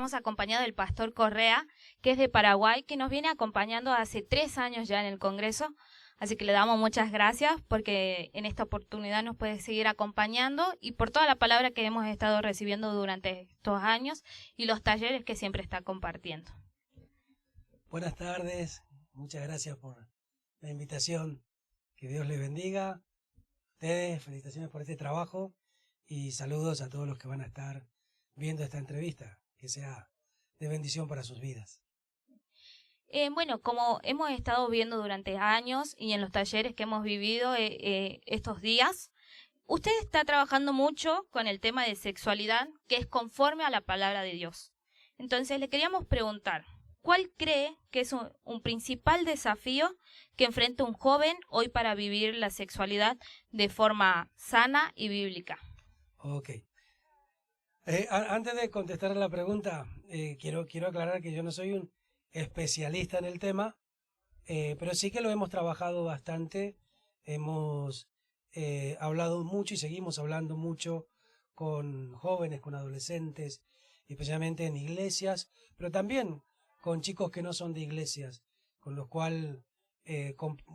estamos acompañados del pastor Correa, que es de Paraguay, que nos viene acompañando hace 3 años ya en el Congreso. Así que le damos muchas gracias porque en esta oportunidad nos puede seguir acompañando y por toda la palabra que hemos estado recibiendo durante estos años y los talleres que siempre está compartiendo. Buenas tardes, muchas gracias por la invitación. Que Dios les bendiga. A ustedes, felicitaciones por este trabajo y saludos a todos los que van a estar viendo esta entrevista. Que sea de bendición para sus vidas. Bueno, como hemos estado viendo durante años y en los talleres que hemos vivido estos días, usted está trabajando mucho con el tema de sexualidad, que es conforme a la palabra de Dios. Entonces, le queríamos preguntar, ¿cuál cree que es un principal desafío que enfrenta un joven hoy para vivir la sexualidad de forma sana y bíblica? Ok. Antes de contestar la pregunta, quiero aclarar que yo no soy un especialista en el tema, pero sí que lo hemos trabajado bastante. Hemos hablado mucho y seguimos hablando mucho con jóvenes, con adolescentes, especialmente en iglesias, pero también con chicos que no son de iglesias, con los cuales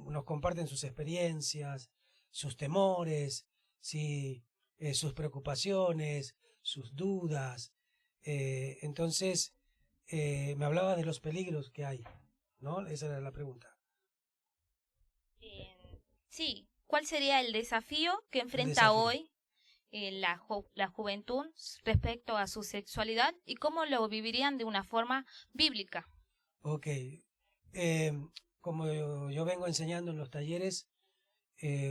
nos comparten sus experiencias, sus temores, sí, sus preocupaciones, sus dudas. Entonces, me hablaba de los peligros que hay, ¿no? Esa era la pregunta. Sí, ¿cuál sería el desafío que El enfrenta desafío. hoy la juventud respecto a su sexualidad y cómo lo vivirían de una forma bíblica? Ok. Eh, Como yo vengo enseñando en los talleres,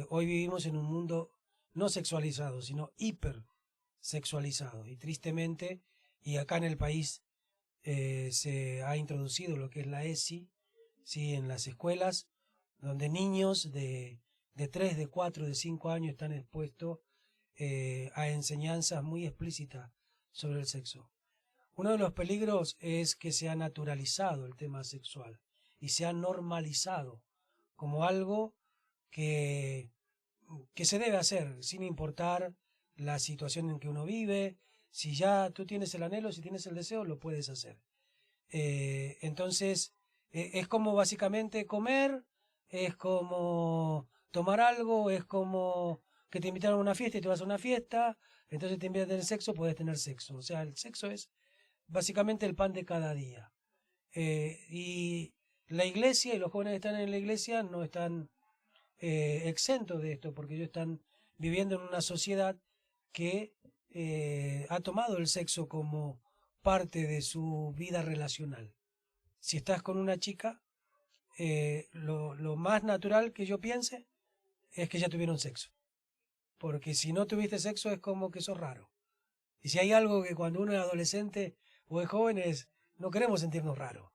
hoy vivimos en un mundo no sexualizado, sino hipersexualizado. Y tristemente, y acá en el país se ha introducido lo que es la ESI, ¿sí? En las escuelas, donde niños de 3, de 4, de 5 años están expuestos a enseñanzas muy explícitas sobre el sexo. Uno de los peligros es que se ha naturalizado el tema sexual y se ha normalizado como algo que, que se debe hacer sin importar la situación en que uno vive. Si ya tú tienes el anhelo, si tienes el deseo, lo puedes hacer. Entonces, es como básicamente comer, es como tomar algo, es como que te invitaron a una fiesta y te vas a una fiesta, entonces te invitan a tener sexo, puedes tener sexo. O sea, el sexo es básicamente el pan de cada día. Y la iglesia y los jóvenes que están en la iglesia no están exentos de esto, porque ellos están viviendo en una sociedad que ha tomado el sexo como parte de su vida relacional. Si estás con una chica, lo más natural que yo piense es que ya tuvieron sexo. Porque si no tuviste sexo es como que sos raro. Y si hay algo que cuando uno es adolescente o es joven es, no queremos sentirnos raros.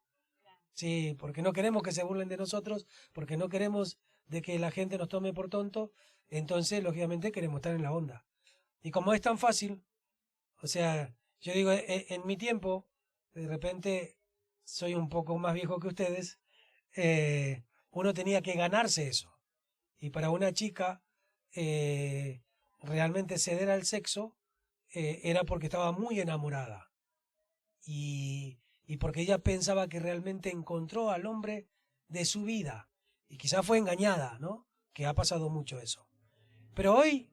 Sí, porque no queremos que se burlen de nosotros, porque no queremos de que la gente nos tome por tonto, entonces lógicamente queremos estar en la onda. Y como es tan fácil, o sea, yo digo, en mi tiempo, de repente soy un poco más viejo que ustedes, uno tenía que ganarse eso. Y para una chica, realmente ceder al sexo era porque estaba muy enamorada. Y porque ella pensaba que realmente encontró al hombre de su vida. Y quizás fue engañada, ¿no? Que ha pasado mucho eso. Pero hoy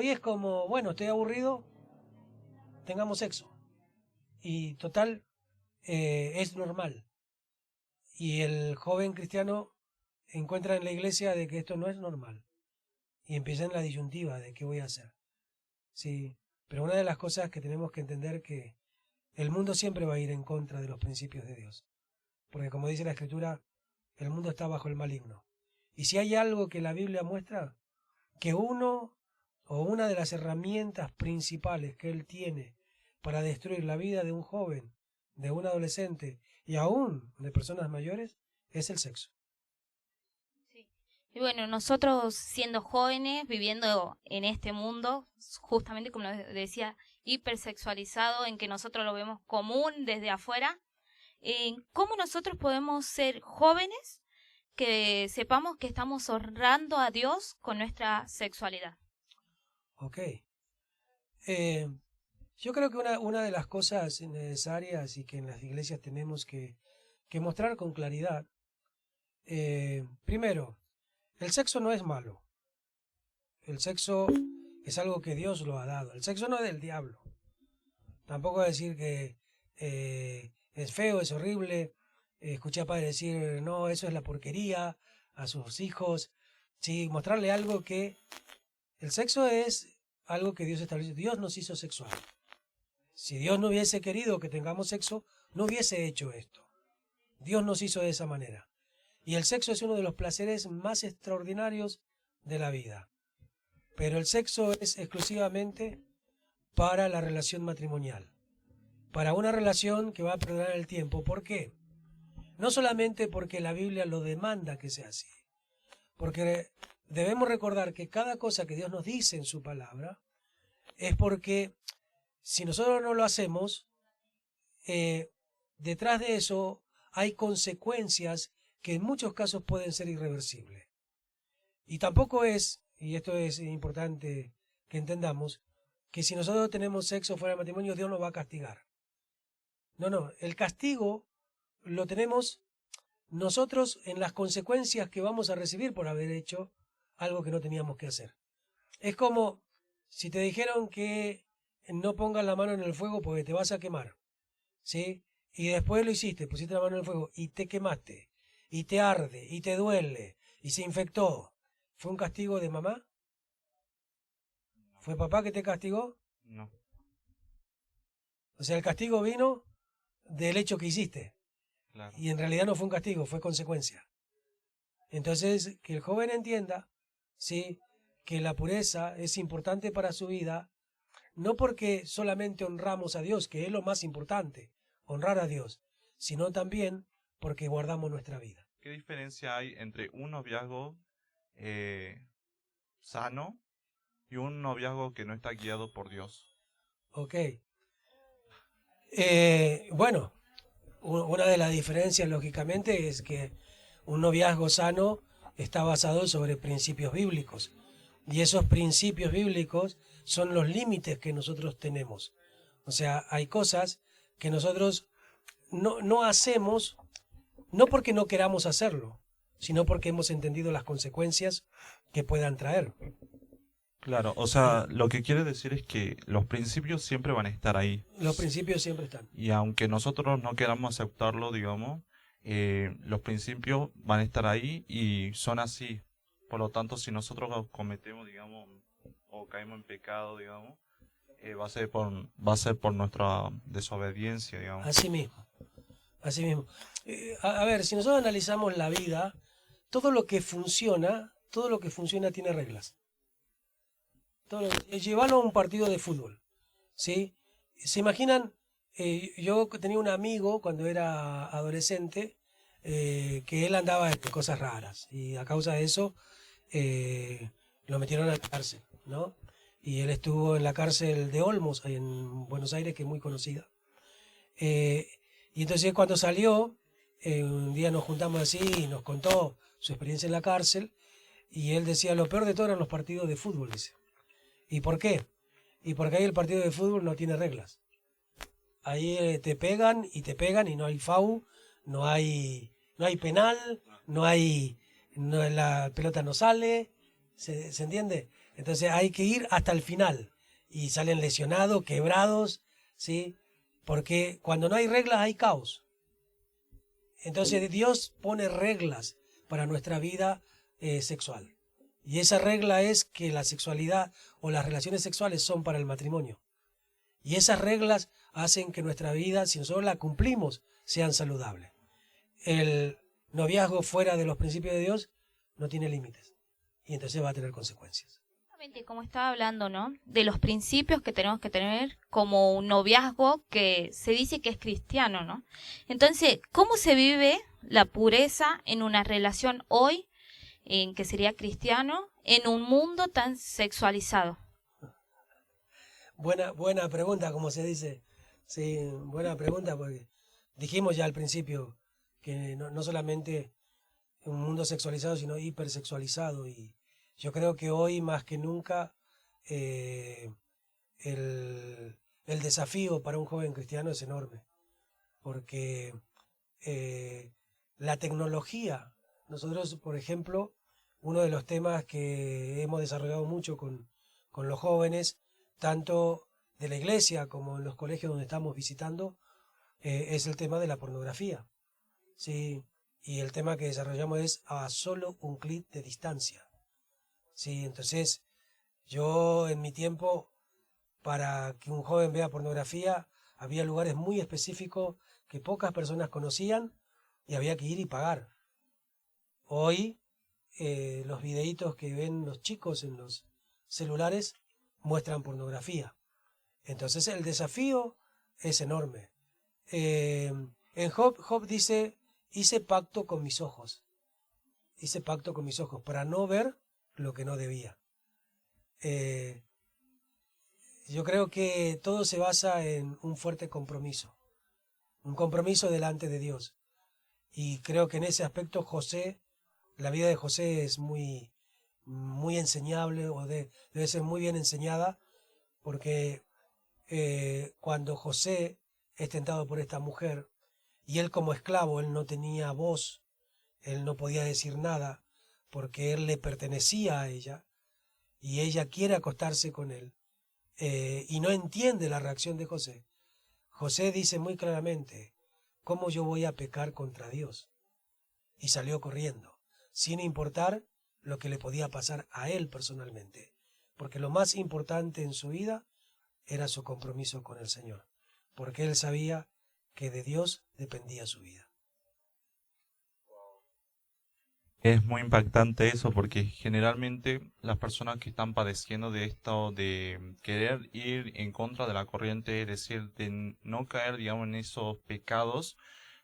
es como, bueno, estoy aburrido, tengamos sexo. Y total, es normal. Y el joven cristiano encuentra en la iglesia de que esto no es normal. Y empieza en la disyuntiva de qué voy a hacer. Sí, pero una de las cosas que tenemos que entender que el mundo siempre va a ir en contra de los principios de Dios. Porque como dice la Escritura, el mundo está bajo el maligno. Y si hay algo que la Biblia muestra, que uno o una de las herramientas principales que él tiene para destruir la vida de un joven, de un adolescente y aún de personas mayores, es el sexo. Sí. Y bueno, nosotros siendo jóvenes, viviendo en este mundo, justamente como lo decía, hipersexualizado, en que nosotros lo vemos común desde afuera, ¿cómo nosotros podemos ser jóvenes que sepamos que estamos honrando a Dios con nuestra sexualidad? Ok. Eh, Yo creo que una de las cosas necesarias y que en las iglesias tenemos que mostrar con claridad, primero, el sexo no es malo. El sexo es algo que Dios lo ha dado. El sexo no es del diablo. Tampoco decir que es feo, es horrible. Escuché a padres decir, no, eso es la porquería a sus hijos. Sí, mostrarle algo que el sexo es algo que Dios estableció. Dios nos hizo sexual. Si Dios no hubiese querido que tengamos sexo, no hubiese hecho esto. Dios nos hizo de esa manera. Y el sexo es uno de los placeres más extraordinarios de la vida. Pero el sexo es exclusivamente para la relación matrimonial. Para una relación que va a perdurar el tiempo. ¿Por qué? No solamente porque la Biblia lo demanda que sea así. Porque debemos recordar que cada cosa que Dios nos dice en su palabra es porque si nosotros no lo hacemos, detrás de eso hay consecuencias que en muchos casos pueden ser irreversibles. Y tampoco es, y esto es importante que entendamos, que si nosotros tenemos sexo fuera del matrimonio, Dios nos va a castigar. No, el castigo lo tenemos nosotros en las consecuencias que vamos a recibir por haber hecho algo que no teníamos que hacer. Es como si te dijeron que no pongas la mano en el fuego porque te vas a quemar, ¿sí? Y después lo hiciste, pusiste la mano en el fuego y te quemaste, y te arde, y te duele, y se infectó. ¿Fue un castigo de mamá? ¿Fue papá que te castigó? No, O sea, el castigo vino del hecho que hiciste. claro. Y en realidad no fue un castigo, fue consecuencia. Entonces, que el joven entienda, sí, que la pureza es importante para su vida, no porque solamente honramos a Dios, que es lo más importante, honrar a Dios, sino también porque guardamos nuestra vida. ¿Qué diferencia hay entre un noviazgo sano y un noviazgo que no está guiado por Dios? Ok. Bueno, una de las diferencias, lógicamente, es que un noviazgo sano está basado sobre principios bíblicos. Y esos principios bíblicos son los límites que nosotros tenemos. O sea, hay cosas que nosotros no hacemos, no porque no queramos hacerlo, sino porque hemos entendido las consecuencias que puedan traer. Claro, o sea, lo que quiere decir es que los principios siempre van a estar ahí. Los principios siempre están. Y aunque nosotros no queramos aceptarlo, digamos, los principios van a estar ahí y son así. Por lo tanto, si nosotros cometemos, digamos, o caemos en pecado, digamos, va a ser por nuestra desobediencia, digamos. Así mismo, así mismo. A ver, si nosotros analizamos la vida, todo lo que funciona tiene reglas. Llevarlo a un partido de fútbol, ¿sí? ¿Se imaginan? Yo tenía un amigo cuando era adolescente que él andaba en cosas raras y a causa de eso lo metieron a la cárcel, ¿no? Y él estuvo en la cárcel de Olmos, ahí en Buenos Aires, que es muy conocida. Eh, y entonces cuando salió, un día nos juntamos así y nos contó su experiencia en la cárcel y él decía, lo peor de todo eran los partidos de fútbol, dice. ¿Y por qué? Y porque ahí el partido de fútbol no tiene reglas. Ahí te pegan y no hay FAU, no hay penal, la pelota no sale, ¿se entiende? Entonces hay que ir hasta el final y salen lesionados, quebrados, ¿sí? Porque cuando no hay reglas hay caos. Entonces Dios pone reglas para nuestra vida sexual. Y esa regla es que la sexualidad o las relaciones sexuales son para el matrimonio. Y esas reglas hacen que nuestra vida, si nosotros la cumplimos, sean saludables. El noviazgo fuera de los principios de Dios no tiene límites. Y entonces va a tener consecuencias. Como estaba hablando, ¿no? De los principios que tenemos que tener como un noviazgo que se dice que es cristiano, ¿no? Entonces, ¿cómo se vive la pureza en una relación hoy, en que sería cristiano, en un mundo tan sexualizado? Buena pregunta, como se dice. Sí, buena pregunta, porque dijimos ya al principio que no solamente un mundo sexualizado, sino hipersexualizado. Y yo creo que hoy más que nunca el, el desafío para un joven cristiano es enorme, porque la tecnología, nosotros, por ejemplo, uno de los temas que hemos desarrollado mucho con los jóvenes, tanto de la iglesia como en los colegios donde estamos visitando, es el tema de la pornografía, ¿sí? Y el tema que desarrollamos es a solo un clic de distancia, ¿sí? Entonces, yo en mi tiempo, para que un joven vea pornografía, había lugares muy específicos que pocas personas conocían y había que ir y pagar. Hoy, los videitos que ven los chicos en los celulares muestran pornografía. Entonces el desafío es enorme. En Job dice, hice pacto con mis ojos. Hice pacto con mis ojos para no ver lo que no debía. Yo creo que todo se basa en un fuerte compromiso. Un compromiso delante de Dios. Y creo que en ese aspecto la vida de José es muy, muy enseñable, o debe ser muy bien enseñada, porque cuando José es tentado por esta mujer, y él como esclavo, él no tenía voz, él no podía decir nada, porque él le pertenecía a ella, y ella quiere acostarse con él, y no entiende la reacción de José. José dice muy claramente, ¿cómo yo voy a pecar contra Dios? Y salió corriendo, sin importar lo que le podía pasar a él personalmente, porque lo más importante en su vida era su compromiso con el Señor, porque él sabía que de Dios dependía su vida. Es muy impactante eso porque generalmente las personas que están padeciendo de esto de querer ir en contra de la corriente, es decir, de no caer, digamos, en esos pecados,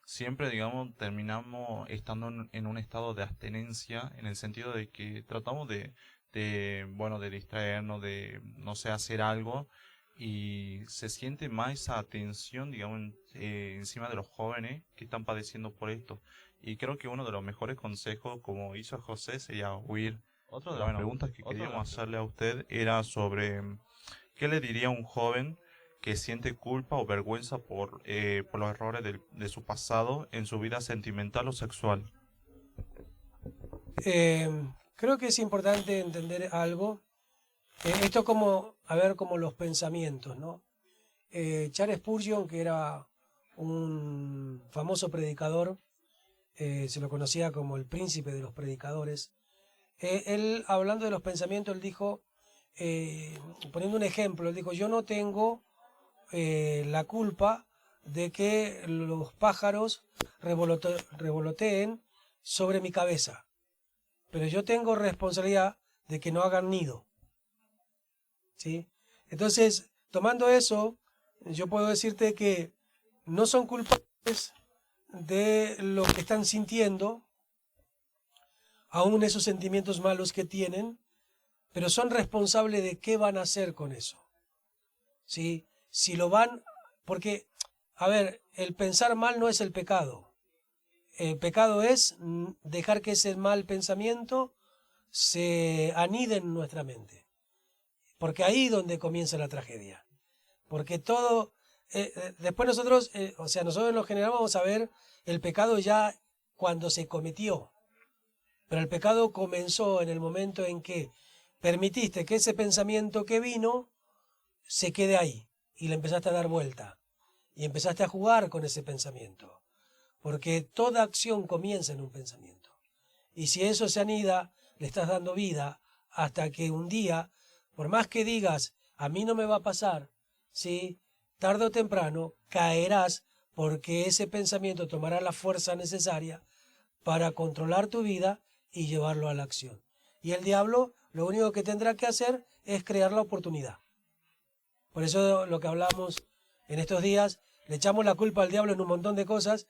siempre, digamos, terminamos estando en un estado de abstenencia, en el sentido de que tratamos bueno, de distraernos, de, no sé, hacer algo, y se siente más esa tensión, digamos, encima de los jóvenes que están padeciendo por esto. Y creo que uno de los mejores consejos, como hizo José, sería huir. Otra de las preguntas que queríamos hacerle a usted era sobre qué le diría a un joven que siente culpa o vergüenza por los errores de su pasado en su vida sentimental o sexual. Creo que es importante entender algo. Esto es como, a ver, como los pensamientos, ¿no? Charles Spurgeon, que era un famoso predicador, se lo conocía como el príncipe de los predicadores. Él, hablando de los pensamientos, él dijo, poniendo un ejemplo, él dijo, yo no tengo la culpa de que los pájaros revoloteen sobre mi cabeza, pero yo tengo responsabilidad de que no hagan nido, ¿sí? Entonces, tomando eso, yo puedo decirte que no son culpables de lo que están sintiendo, aún esos sentimientos malos que tienen, pero son responsables de qué van a hacer con eso, ¿sí? Si lo van, porque, a ver, el pensar mal no es el pecado. El pecado es dejar que ese mal pensamiento se anide en nuestra mente, porque ahí es donde comienza la tragedia. Porque todo, después nosotros, nosotros en lo general vamos a ver el pecado ya cuando se cometió, pero el pecado comenzó en el momento en que permitiste que ese pensamiento que vino se quede ahí y le empezaste a dar vuelta y empezaste a jugar con ese pensamiento, porque toda acción comienza en un pensamiento, y si eso se anida, le estás dando vida hasta que un día, por más que digas, a mí no me va a pasar, ¿sí? Tarde o temprano caerás, porque ese pensamiento tomará la fuerza necesaria para controlar tu vida y llevarlo a la acción. Y el diablo lo único que tendrá que hacer es crear la oportunidad. Por eso lo que hablamos en estos días, le echamos la culpa al diablo en un montón de cosas,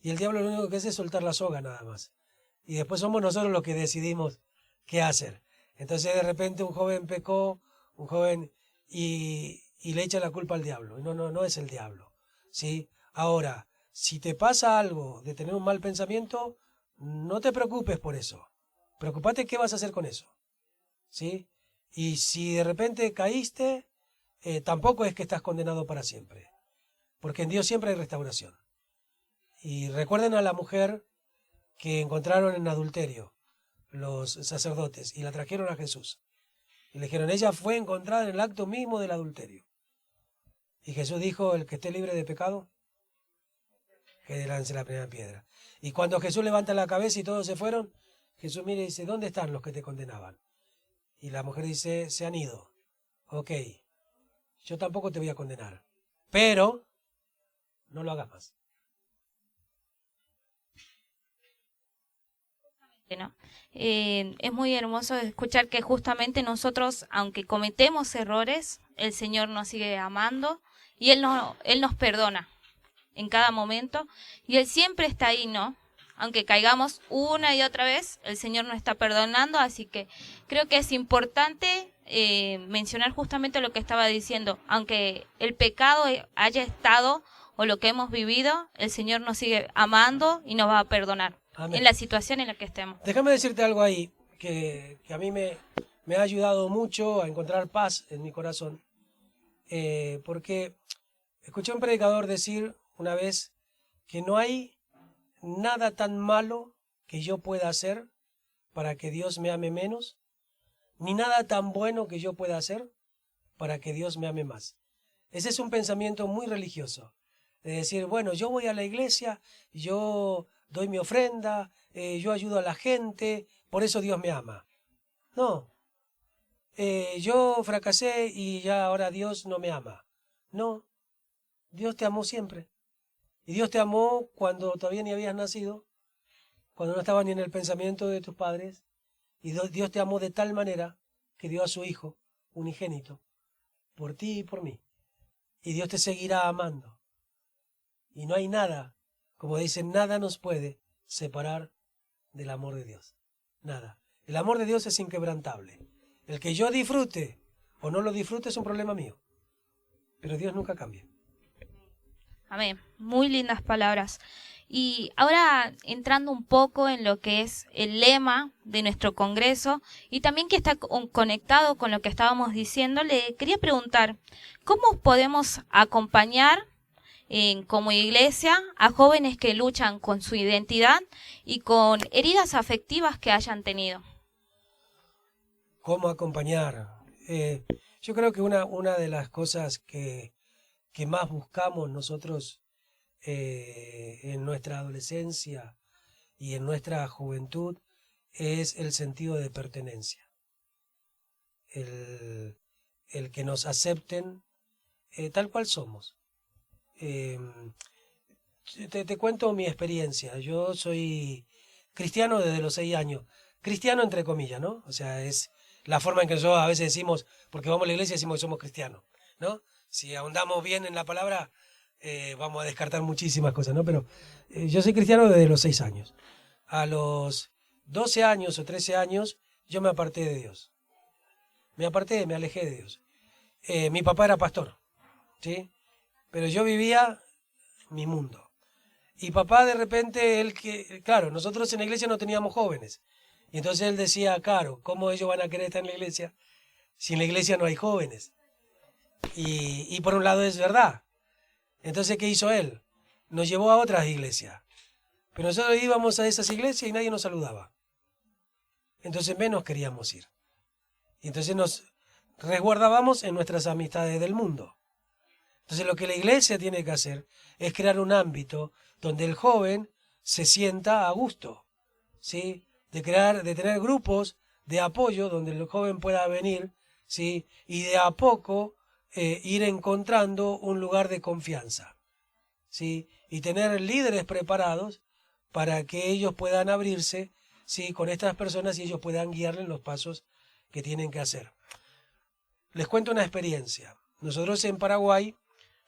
y el diablo lo único que hace es soltar la soga nada más. Y después somos nosotros los que decidimos qué hacer. Entonces de repente un joven pecó, y le echa la culpa al diablo. No es el diablo, ¿sí? Ahora, si te pasa algo de tener un mal pensamiento, no te preocupes por eso. Preocupate qué vas a hacer con eso, ¿sí? Y si de repente caíste, tampoco es que estás condenado para siempre, porque en Dios siempre hay restauración. Y recuerden a la mujer que encontraron en adulterio los sacerdotes y la trajeron a Jesús. Y le dijeron, ella fue encontrada en el acto mismo del adulterio. Y Jesús dijo, el que esté libre de pecado, que lance la primera piedra. Y cuando Jesús levanta la cabeza y todos se fueron, Jesús mira y dice, ¿dónde están los que te condenaban? Y la mujer dice, se han ido. Ok, yo tampoco te voy a condenar, pero no lo hagas más. ¿No? Es muy hermoso escuchar que justamente nosotros, aunque cometemos errores, el Señor nos sigue amando y Él nos perdona en cada momento y Él siempre está ahí, ¿no? Aunque caigamos una y otra vez, el Señor nos está perdonando, así que creo que es importante mencionar justamente lo que estaba diciendo. Aunque el pecado haya estado o lo que hemos vivido, el Señor nos sigue amando y nos va a perdonar. Amén. En la situación en la que estemos. Déjame decirte algo ahí que a mí me ha ayudado mucho a encontrar paz en mi corazón, porque escuché a un predicador decir una vez que no hay nada tan malo que yo pueda hacer para que Dios me ame menos, ni nada tan bueno que yo pueda hacer para que Dios me ame más. Ese es un pensamiento muy religioso, de decir, bueno, yo voy a la iglesia, yo doy mi ofrenda, yo ayudo a la gente, por eso Dios me ama. No, yo fracasé y ya ahora Dios no me ama. No, Dios te amó siempre. Y Dios te amó cuando todavía ni habías nacido, cuando no estabas ni en el pensamiento de tus padres. Y Dios te amó de tal manera que dio a su Hijo unigénito, por ti y por mí. Y Dios te seguirá amando. Y no hay nada, como dicen, nada nos puede separar del amor de Dios. Nada. El amor de Dios es inquebrantable. El que yo disfrute o no lo disfrute es un problema mío. Pero Dios nunca cambia. Amén. Muy lindas palabras. Y ahora entrando un poco en lo que es el lema de nuestro congreso y también que está conectado con lo que estábamos diciendo, le quería preguntar, ¿cómo podemos acompañar como iglesia a jóvenes que luchan con su identidad y con heridas afectivas que hayan tenido? ¿Cómo acompañar? Yo creo que una de las cosas que más buscamos nosotros en nuestra adolescencia y en nuestra juventud es el sentido de pertenencia. El que nos acepten tal cual somos. Te cuento mi experiencia. Yo soy cristiano desde los 6 años. Cristiano entre comillas, ¿no? O sea, es la forma en que nosotros a veces decimos, porque vamos a la iglesia decimos que somos cristianos, ¿no? Si ahondamos bien en la palabra, vamos a descartar muchísimas cosas, ¿no? Pero yo soy cristiano desde los 6 años. A los 12 años o 13 años, yo me aparté de Dios. Me alejé de Dios. Mi papá era pastor, ¿sí? Pero yo vivía mi mundo. Y papá de repente, claro, nosotros en la iglesia no teníamos jóvenes. Y entonces él decía, claro, ¿cómo ellos van a querer estar en la iglesia si en la iglesia no hay jóvenes? Y por un lado es verdad. Entonces, ¿qué hizo él? Nos llevó a otras iglesias. Pero nosotros íbamos a esas iglesias y nadie nos saludaba. Entonces menos queríamos ir. Y entonces nos resguardábamos en nuestras amistades del mundo. Entonces lo que la iglesia tiene que hacer es crear un ámbito donde el joven se sienta a gusto, ¿sí? De tener grupos de apoyo donde el joven pueda venir, ¿sí? Y de a poco ir encontrando un lugar de confianza, ¿sí? Y tener líderes preparados para que ellos puedan abrirse, ¿sí? Con estas personas y ellos puedan guiarles en los pasos que tienen que hacer. Les cuento una experiencia. Nosotros en Paraguay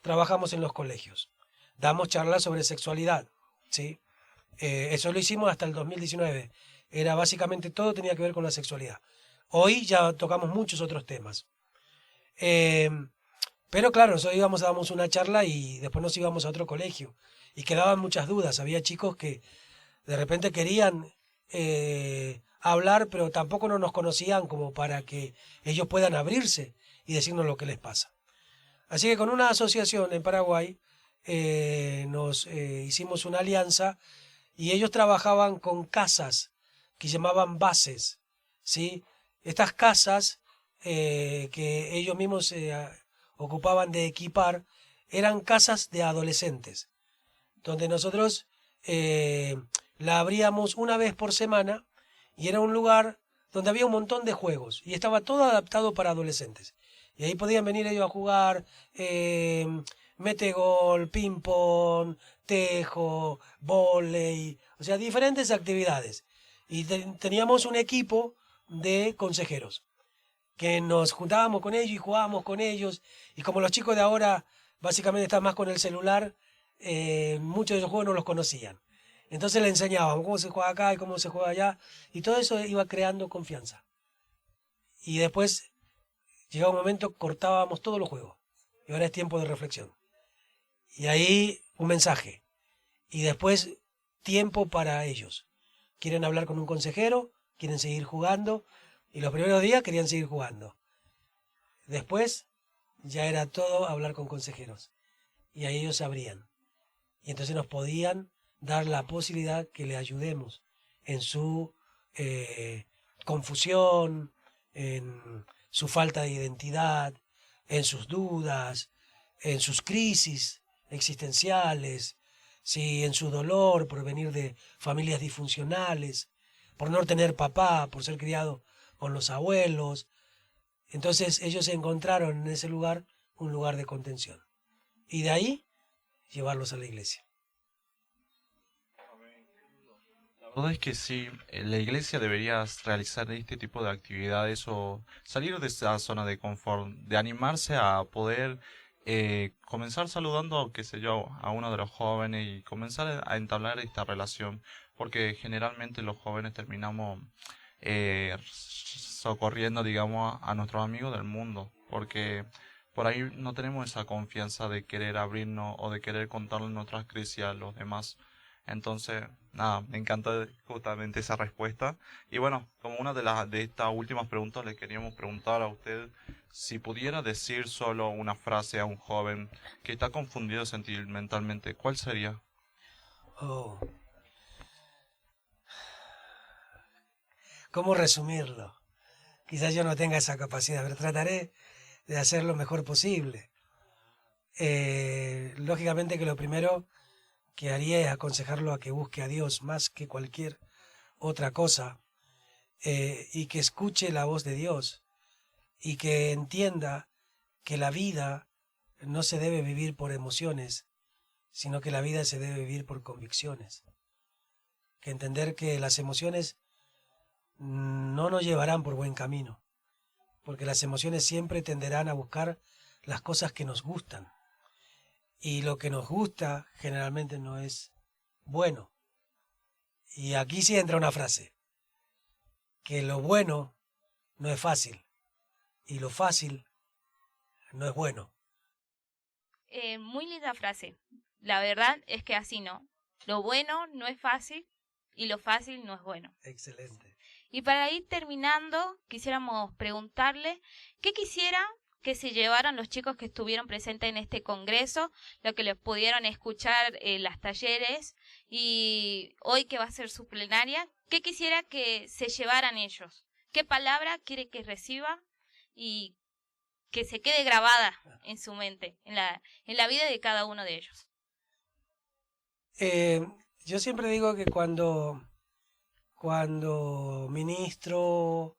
trabajamos en los colegios, damos charlas sobre sexualidad, ¿sí? Eso lo hicimos hasta el 2019. Era básicamente todo tenía que ver con la sexualidad. Hoy ya tocamos muchos otros temas. Pero claro, nosotros dábamos una charla y después nos íbamos a otro colegio y quedaban muchas dudas. Había chicos que de repente querían hablar, pero tampoco no nos conocían como para que ellos puedan abrirse y decirnos lo que les pasa. Así que con una asociación en Paraguay nos hicimos una alianza y ellos trabajaban con casas que llamaban bases, ¿sí? Estas casas que ellos mismos se ocupaban de equipar eran casas de adolescentes, donde nosotros la abríamos una vez por semana y era un lugar donde había un montón de juegos y estaba todo adaptado para adolescentes. Y ahí podían venir ellos a jugar metegol, ping-pong, tejo, vóley, o sea, diferentes actividades. Y teníamos un equipo de consejeros que nos juntábamos con ellos y jugábamos con ellos. Y como los chicos de ahora básicamente están más con el celular, muchos de esos juegos no los conocían. Entonces le enseñábamos cómo se juega acá y cómo se juega allá. Y todo eso iba creando confianza. Y después, llegaba un momento, cortábamos todos los juegos. Y ahora es tiempo de reflexión. Y ahí un mensaje. Y después tiempo para ellos. Quieren hablar con un consejero, quieren seguir jugando. Y los primeros días querían seguir jugando. Después ya era todo hablar con consejeros. Y ahí ellos se abrían. Y entonces nos podían dar la posibilidad que le ayudemos en su confusión, en su falta de identidad, en sus dudas, en sus crisis existenciales, ¿sí? En su dolor por venir de familias disfuncionales, por no tener papá, por ser criado con los abuelos. Entonces ellos encontraron en ese lugar un lugar de contención. Y de ahí llevarlos a la iglesia. La verdad es que sí, la iglesia debería realizar este tipo de actividades o salir de esa zona de confort, de animarse a poder comenzar saludando, qué sé yo, a uno de los jóvenes y comenzar a entablar esta relación, porque generalmente los jóvenes terminamos socorriendo, digamos, a nuestros amigos del mundo, porque por ahí no tenemos esa confianza de querer abrirnos o de querer contarle nuestras crisis a los demás. Entonces, nada, me encanta justamente esa respuesta. Y bueno, como una de estas últimas preguntas, le queríamos preguntar a usted si pudiera decir solo una frase a un joven que está confundido sentimentalmente, ¿cuál sería? Oh, ¿cómo resumirlo? Quizás yo no tenga esa capacidad, pero trataré de hacer lo mejor posible. Lógicamente que lo primero que haría es aconsejarlo a que busque a Dios más que cualquier otra cosa y que escuche la voz de Dios y que entienda que la vida no se debe vivir por emociones, sino que la vida se debe vivir por convicciones. Que entender que las emociones no nos llevarán por buen camino, porque las emociones siempre tenderán a buscar las cosas que nos gustan. Y lo que nos gusta generalmente no es bueno. Y aquí sí entra una frase, que lo bueno no es fácil y lo fácil no es bueno. Muy linda frase. La verdad es que así no. Lo bueno no es fácil y lo fácil no es bueno. Excelente. Y para ir terminando, quisiéramos preguntarle qué quisiera que se llevaran los chicos que estuvieron presentes en este congreso, lo que les pudieron escuchar en las talleres y hoy que va a ser su plenaria, qué quisiera que se llevaran ellos, qué palabra quiere que reciba y que se quede grabada en su mente, en la vida de cada uno de ellos. Yo siempre digo que cuando ministro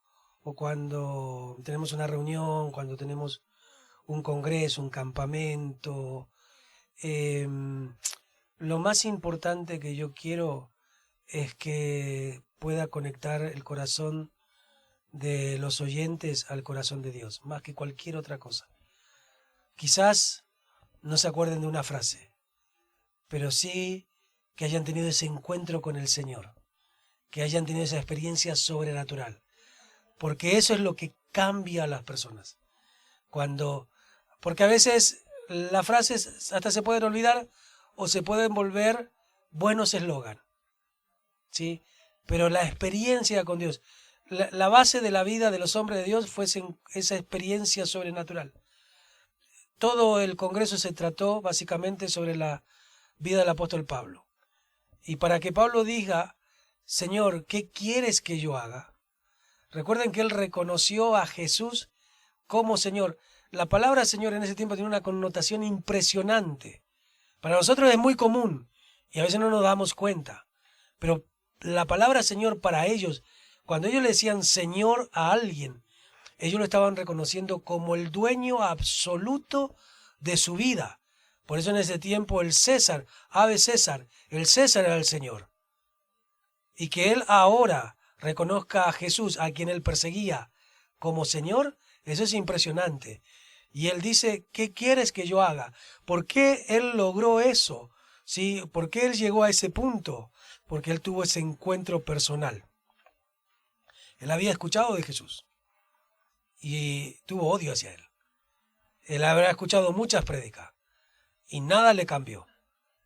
o cuando tenemos una reunión, cuando tenemos un congreso, un campamento, lo más importante que yo quiero es que pueda conectar el corazón de los oyentes al corazón de Dios, más que cualquier otra cosa. Quizás no se acuerden de una frase, pero sí que hayan tenido ese encuentro con el Señor, que hayan tenido esa experiencia sobrenatural, porque eso es lo que cambia a las personas. Porque a veces las frases hasta se pueden olvidar o se pueden volver buenos eslogan, ¿sí? Pero la experiencia con Dios, la base de la vida de los hombres de Dios fue esa experiencia sobrenatural. todo el congreso se trató básicamente sobre la vida del apóstol Pablo. Y para que Pablo diga, Señor, ¿qué quieres que yo haga? Recuerden que él reconoció a Jesús como Señor. La palabra Señor en ese tiempo tiene una connotación impresionante. Para nosotros es muy común y a veces no nos damos cuenta. Pero la palabra Señor para ellos, cuando ellos le decían Señor a alguien, ellos lo estaban reconociendo como el dueño absoluto de su vida. Por eso en ese tiempo el César, Ave César, el César era el Señor. Y que él ahora reconozca a Jesús, a quien él perseguía, como Señor, eso es impresionante. Y él dice, ¿qué quieres que yo haga? ¿Por qué él logró eso? ¿Sí? ¿Por qué él llegó a ese punto? Porque él tuvo ese encuentro personal. Él había escuchado de Jesús y tuvo odio hacia él. Él habrá escuchado muchas prédicas y nada le cambió.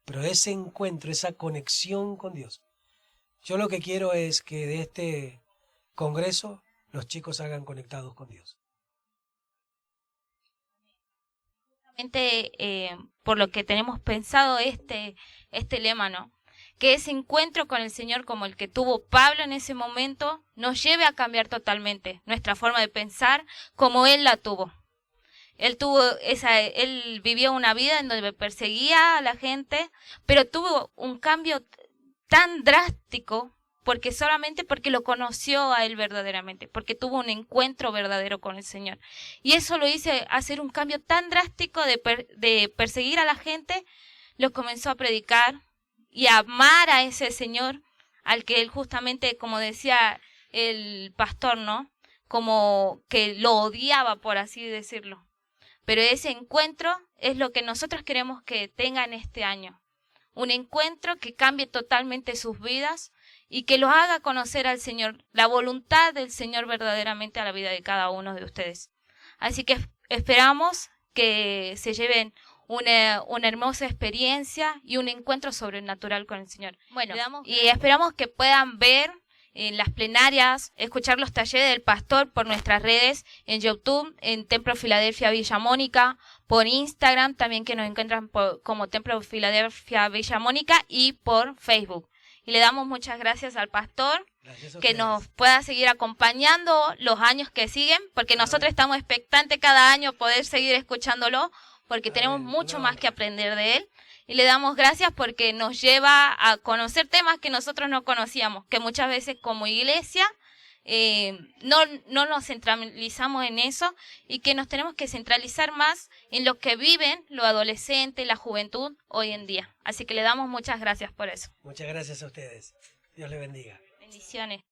Pero ese encuentro, esa conexión con Dios. Yo lo que quiero es que de este congreso los chicos salgan conectados con Dios. Por lo que tenemos pensado este lema, ¿no? Que ese encuentro con el Señor como el que tuvo Pablo en ese momento nos lleve a cambiar totalmente nuestra forma de pensar como él la tuvo. Él vivió una vida en donde perseguía a la gente, pero tuvo un cambio tan drástico solamente porque lo conoció a él verdaderamente, porque tuvo un encuentro verdadero con el Señor. Y eso lo hizo hacer un cambio tan drástico de perseguir a la gente, lo comenzó a predicar y a amar a ese Señor al que él justamente, como decía el pastor, ¿no? Como que lo odiaba, por así decirlo. Pero ese encuentro es lo que nosotros queremos que tengan este año. Un encuentro que cambie totalmente sus vidas y que los haga conocer al Señor, la voluntad del Señor verdaderamente a la vida de cada uno de ustedes. Así que esperamos que se lleven una hermosa experiencia y un encuentro sobrenatural con el Señor. Bueno, y esperamos que puedan ver en las plenarias, escuchar los talleres del pastor por nuestras redes, en YouTube, en Templo Filadelfia Villa Mónica, por Instagram, también que nos encuentran como Templo Filadelfia Villa Mónica y por Facebook. Y le damos muchas gracias al pastor, que nos pueda seguir acompañando los años que siguen, porque nosotros estamos expectantes cada año poder seguir escuchándolo, porque tenemos mucho más que aprender de él. Y le damos gracias porque nos lleva a conocer temas que nosotros no conocíamos, que muchas veces como iglesia no nos centralizamos en eso y que nos tenemos que centralizar más en lo que viven los adolescentes, la juventud hoy en día. Así que le damos muchas gracias por eso. Muchas gracias a ustedes. Dios les bendiga. Bendiciones.